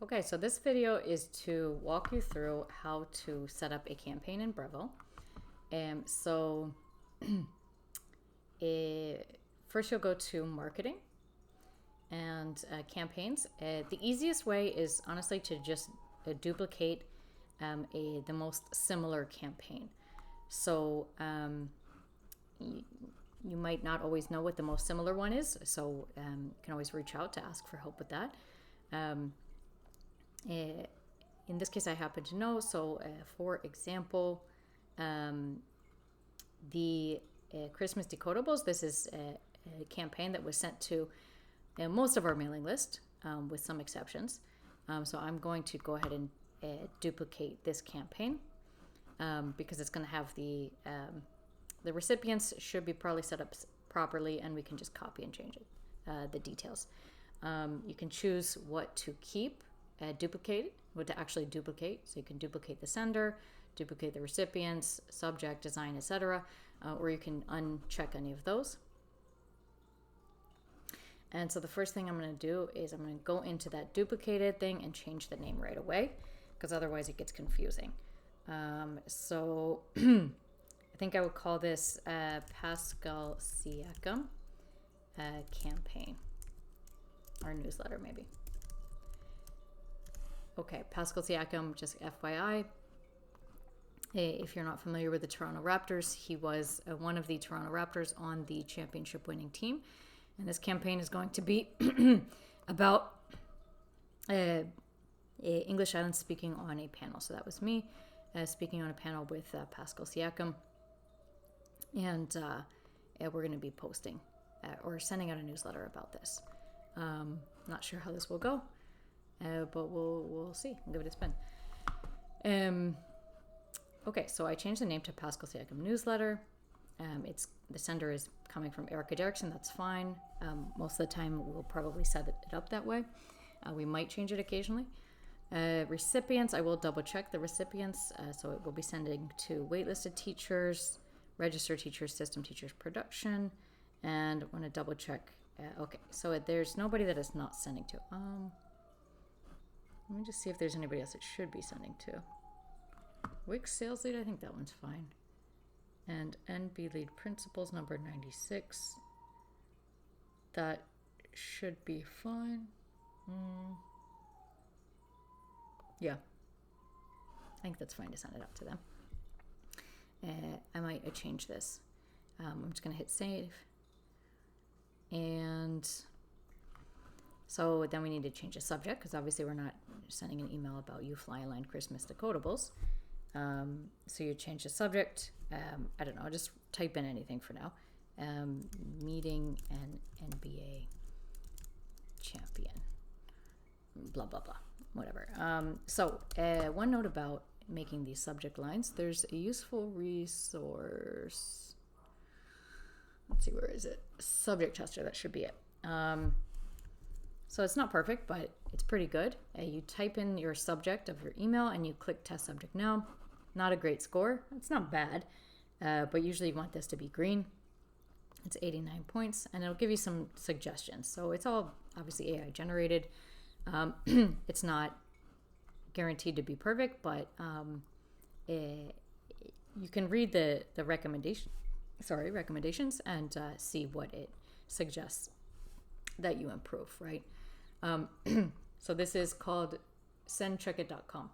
Okay, so this video is to walk you through how to set up a campaign in Brevo. First you'll go to marketing and campaigns. The easiest way is honestly to just duplicate the most similar campaign. So you might not always know what the most similar one is, so you can always reach out to ask for help with that. In this case, I happen to know. So, for example, the Christmas decodables, this is a campaign that was sent to most of our mailing list, with some exceptions. So I'm going to go ahead and duplicate this campaign because it's going to have the recipients should be probably set up properly, and we can just copy and change it, the details. You can choose what to keep, duplicate, what to actually duplicate. So you can duplicate the sender, duplicate the recipients, subject, design, etc., or you can uncheck any of those. And so the first thing I'm going to do is I'm going to go into that duplicated thing and change the name right away, because otherwise it gets confusing. So I think I would call this Pascal Siakam campaign, or newsletter maybe. Okay, Pascal Siakam, just FYI, if you're not familiar with the Toronto Raptors, he was one of the Toronto Raptors on the championship winning team. And this campaign is going to be about English Island speaking on a panel. So that was me speaking on a panel with Pascal Siakam. And we're going to be posting or sending out a newsletter about this. Not sure how this will go. But we'll see. I'll give it a spin. Okay, so I changed the name to Pascal Siakam Newsletter. The sender is coming from Erica Derrickson. That's fine. Most of the time, we'll probably set it up that way. We might change it occasionally. Recipients, I will double check the recipients. So it will be sending to waitlisted teachers, registered teachers, system teachers, production, and I want to double check. Okay, so there's nobody that is not sending to. Let me just see if there's anybody else it should be sending to. Wix sales lead, I think that one's fine. And NB lead principals, number 96. That should be fine. Yeah. I think that's fine to send it out to them. I might change this. I'm just going to hit save. And so then we need to change the subject, because obviously we're not sending an email about you fly a line Christmas decodables. So you change the subject. I don't know, I'll just type in anything for now. Meeting an NBA champion. Blah, blah, blah. Whatever. So one note about making these subject lines. There's a useful resource. Let's see, where is it? Subject tester, that should be it. So it's not perfect, but it's pretty good. You type in your subject of your email and you click test subject now. Not a great score. It's not bad, but usually you want this to be green. It's 89 points, and it'll give you some suggestions. So it's all obviously AI generated. It's not guaranteed to be perfect, but you can read the recommendations and see what it suggests that you improve, right? So this is called sendcheckit.com.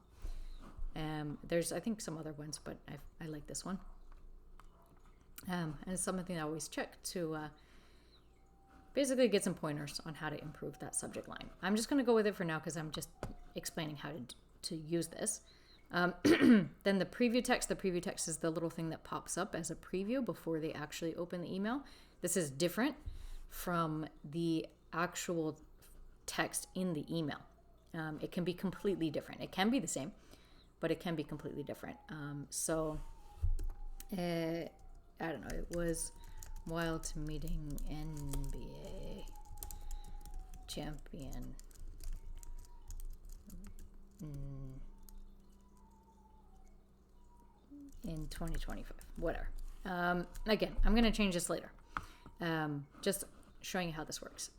There's, I think, some other ones, but I like this one. And it's something I always check to basically get some pointers on how to improve that subject line. I'm just going to go with it for now because I'm just explaining how to use this. Then the preview text is the little thing that pops up as a preview before they actually open the email. This is different from the actual text in the email. It can be completely different. It can be the same, but it can be completely different. I don't know, it was while to meeting NBA champion in 2025, whatever. Again, I'm going to change this later. Just showing you how this works.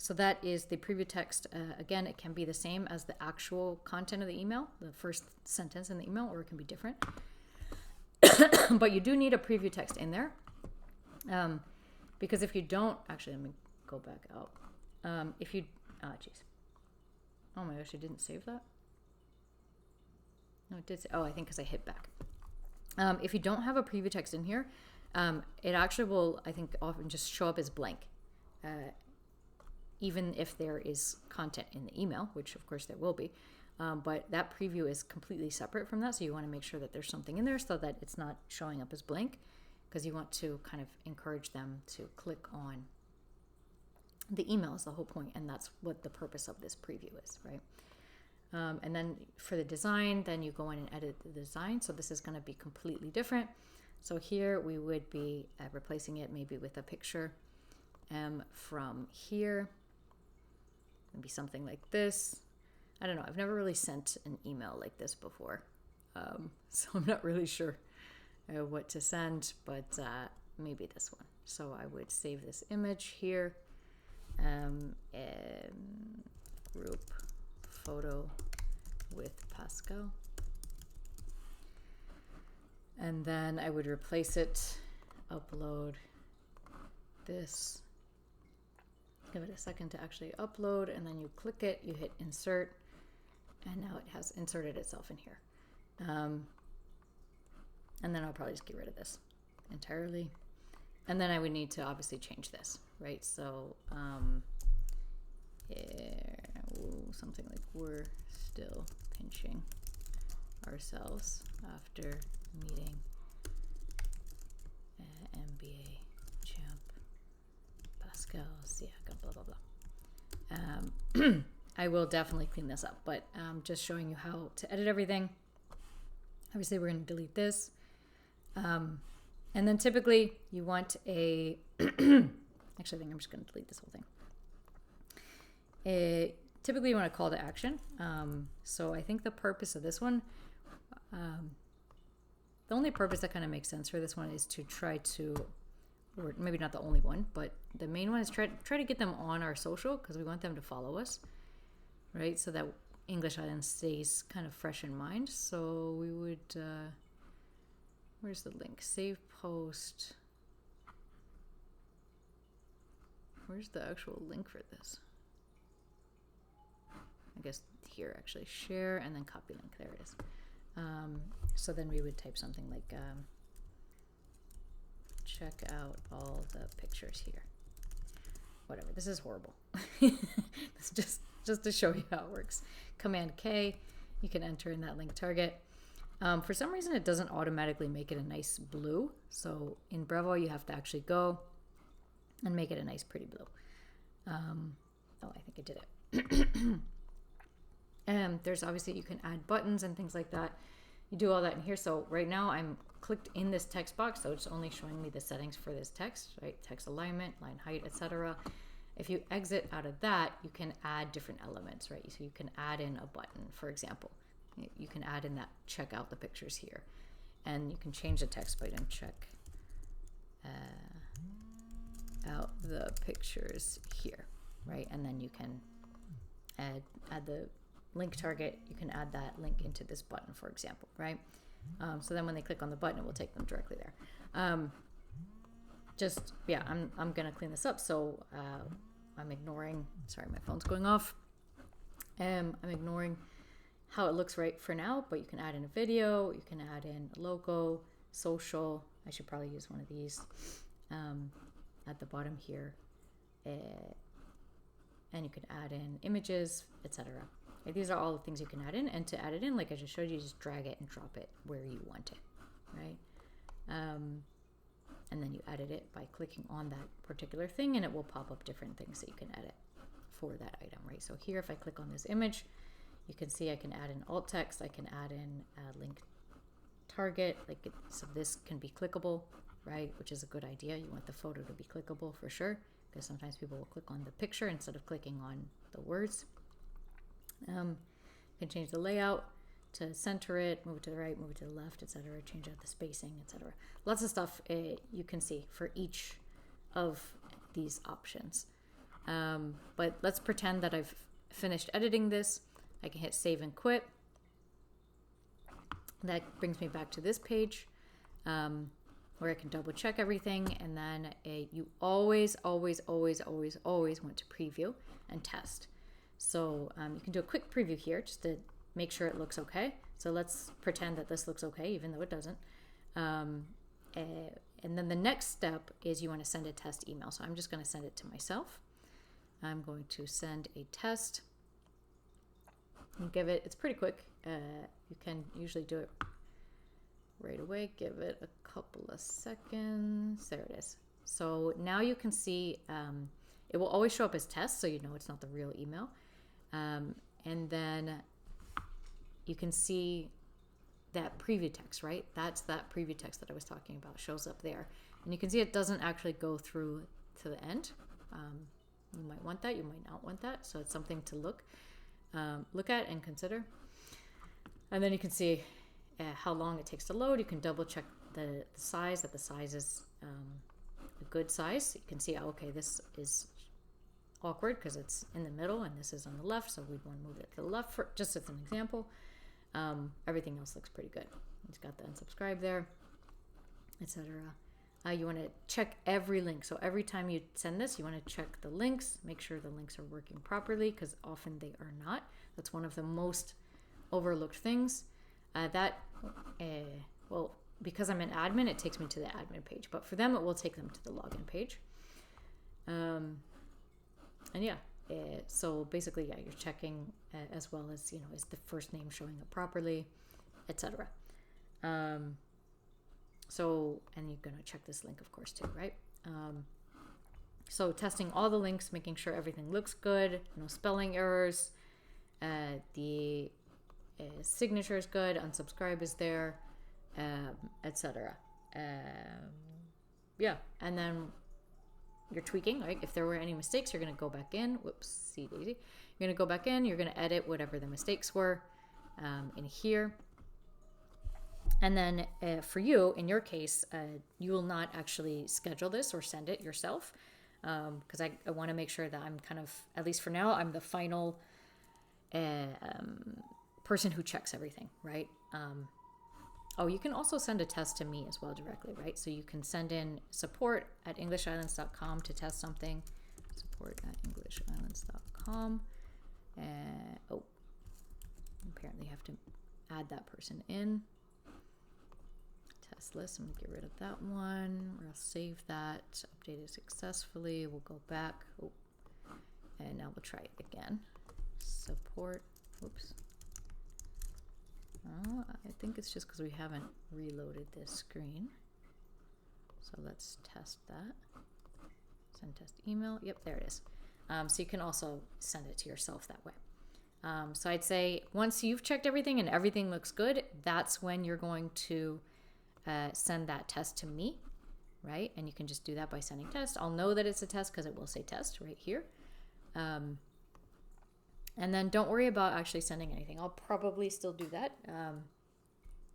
So that is the preview text. Again, it can be the same as the actual content of the email, the first sentence in the email, or it can be different. But you do need a preview text in there. Because if you don't, actually, let me go back out. If you, oh my gosh, I didn't save that. No, it did. I think because I hit back. If you don't have a preview text in here, it actually will, I think, often just show up as blank. Even if there is content in the email, which of course there will be. But that preview is completely separate from that. So you want to make sure that there's something in there so that it's not showing up as blank, because you want to kind of encourage them to click on the email is the whole point. And that's what the purpose of this preview is, right? And then for the design, then you go in and edit the design. So this is going to be completely different. So here we would be replacing it maybe with a picture from here. Maybe something like this. I don't know. I've never really sent an email like this before. So I'm not really sure what to send, but maybe this one. So I would save this image here. Group photo with Pascal. And then I would replace it, upload this. Give it a second to actually upload, and then you click it, you hit insert, and now it has inserted itself in here. And then I'll probably just get rid of this entirely. And then I would need to obviously change this, right? So something like, we're still pinching ourselves after meeting MBA champ Pascal Siakam, blah, blah, blah. I will definitely clean this up, but just showing you how to edit everything. Obviously, we're going to delete this. And then typically you want a, actually, I think I'm just going to delete this whole thing. Typically you want a call to action. So I think the purpose of this one, the only purpose that kind of makes sense for this one is to try to, or maybe not the only one, but the main one is try to get them on our social, because we want them to follow us, right? So that English Island stays kind of fresh in mind. So we would, where's the link? Save post. Where's the actual link for this? I guess here, actually. Share and then copy link. There it is. So then we would type something like, check out all the pictures here. Whatever. This is horrible. It's just to show you how it works. Command K. You can enter in that link target. For some reason, it doesn't automatically make it a nice blue. So in Brevo, you have to actually go and make it a nice, pretty blue. Oh, I think it did it. And there's obviously, you can add buttons and things like that. You do all that in here. So right now I'm clicked in this text box, so it's only showing me the settings for this text, right? Text alignment, line height, etc. If you exit out of that, you can add different elements, right? So you can add in a button, for example. You can add in that check out the pictures here, and you can change the text by doing check out the pictures here, right? And then you can add the link target. You can add that link into this button, for example, right? So then when they click on the button, it will take them directly there. I'm gonna clean this up. So I'm ignoring, sorry, my phone's going off. I'm ignoring how it looks right for now, but you can add in a video, you can add in a logo, social. I should probably use one of these at the bottom here. And you can add in images, etc. These are all the things you can add in, and to add it in, like I just showed you, just drag it and drop it where you want it, right? And then you edit it by clicking on that particular thing, and it will pop up different things that you can edit for that item, right? So here, if I click on this image, you can see I can add in alt text, I can add in a link target, so this can be clickable, right? Which is a good idea. You want the photo to be clickable for sure, because sometimes people will click on the picture instead of clicking on the words. You can change the layout to center it, move it to the right, move it to the left, etc. Change out the spacing, etc. Lots of stuff you can see for each of these options. But let's pretend that I've finished editing this. I can hit save and quit. That brings me back to this page where I can double check everything. And then you always want to preview and test. So you can do a quick preview here just to make sure it looks okay. So let's pretend that this looks okay, even though it doesn't. And then the next step is you want to send a test email. So I'm just going to send it to myself. I'm going to send a test and give it, it's pretty quick. You can usually do it right away. Give it a couple of seconds. There it is. So now you can see it will always show up as test, so you know it's not the real email. And then you can see that preview text, right? That's that preview text that I was talking about, shows up there. And you can see it doesn't actually go through to the end. You might want that, you might not want that. So it's something to look at and consider. And then you can see how long it takes to load. You can double check the size, that the size is a good size. You can see, oh, okay, this is awkward because it's in the middle and this is on the left, so we'd want to move it to the left for, just as an example. Everything else looks pretty good. It's got the unsubscribe there, etc. You want to check every link. So every time you send this, you want to check the links, make sure the links are working properly, because often they are not. That's one of the most overlooked things. Well, because I'm an admin, it takes me to the admin page, but for them, it will take them to the login page. And yeah, so basically, yeah, you're checking as well as, is the first name showing up properly, etc. So, and you're going to check this link, of course, too, right? So testing all the links, making sure everything looks good, no spelling errors, the signature is good, unsubscribe is there, etc. Yeah, and then you're tweaking, right? If there were any mistakes, you're going to go back in. Whoopsie daisy. You're going to go back in. You're going to edit whatever the mistakes were in here. And then for you, in your case, you will not actually schedule this or send it yourself, because I want to make sure that I'm kind of, at least for now, I'm the final person who checks everything, right? Oh, you can also send a test to me as well directly, right? So you can send in support@englishislands.com to test something. Support@englishislands.com. Oh, apparently you have to add that person in. Test list, I'm gonna get rid of that one. We'll save that, updated successfully. We'll go back. Oh, and now we'll try it again. Support, oops. Oh, I think it's just because we haven't reloaded this screen. So let's test that. Send test email. Yep, there it is. So you can also send it to yourself that way. So I'd say once you've checked everything and everything looks good, that's when you're going to send that test to me, right? And you can just do that by sending test. I'll know that it's a test because it will say test right here. And then don't worry about actually sending anything. I'll probably still do that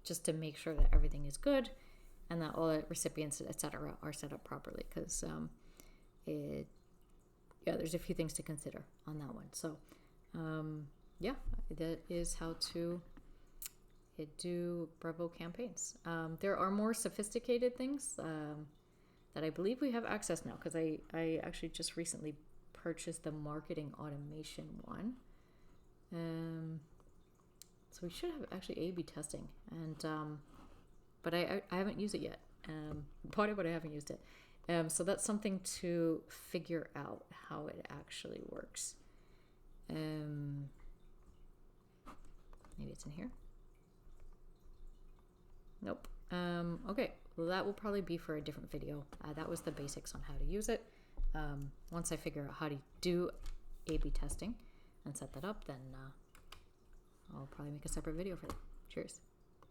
just to make sure that everything is good and that all the recipients, etc., are set up properly, because there's a few things to consider on that one. So yeah, that is how to do Brevo campaigns. There are more sophisticated things that I believe we have access now, because I actually just recently purchased the marketing automation one. So we should have actually A/B testing, and but I haven't used it yet. Bought it, but I haven't used it. So that's something to figure out how it actually works. Maybe it's in here. Nope. Okay, well, that will probably be for a different video. That was the basics on how to use it. Once I figure out how to do A/B testing and set that up, then I'll probably make a separate video for that. Cheers.